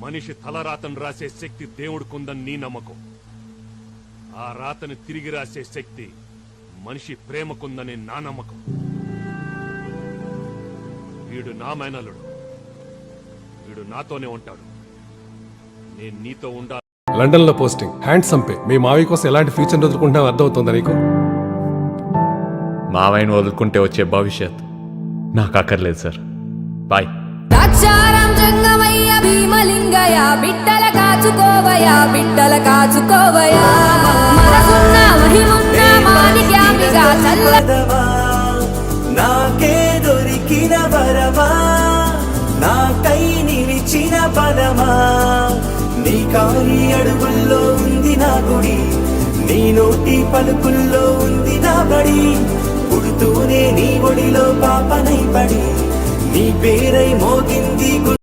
మనిషి తలరాతను రాసే శక్తి దేవుడికుందని నీ నమ్మకం. ఆ రాతని తిరిగి రాసే శక్తి మనిషి ప్రేమకుందని నా నమ్మకం. వీడు నా మేనల్లుడు, వీడు నాతోనే ఉంటాడు. నేను నీతో ఉండాలి. లండన్ లో పోస్టింగ్, హ్యాండ్సమ్ పే. మీ మావయ్య కోసం ఎలాంటి ఫ్యూచర్ వదులుకుంటాం అర్థమవుతుందా నీకు? మావయ్యను వదులుకుంటే వచ్చే భవిష్యత్ నాకు అక్కర్లేదు సార్. బాయ్. ద్రాక్షారాం జంగమయ్య భీమలింగయ్య బిడ్డల కాచుకోవయ్యా, బిడ్డల కాచుకోవయ్యా. మనసున్న మహిమున్న మాణిక్యామిగా చల్లదవా, నాకే దొరికిన వరమా, నాకై నిలిచిన బలమా. నీ కాలి అడుగుల్లో ఉంది నా గుడి, నీ నోటి పలుకుల్లో ఉంది నా బడి. పుడుతూనే నీ ఒడిలో పాపనై పడి నీ పేరై మోగింది.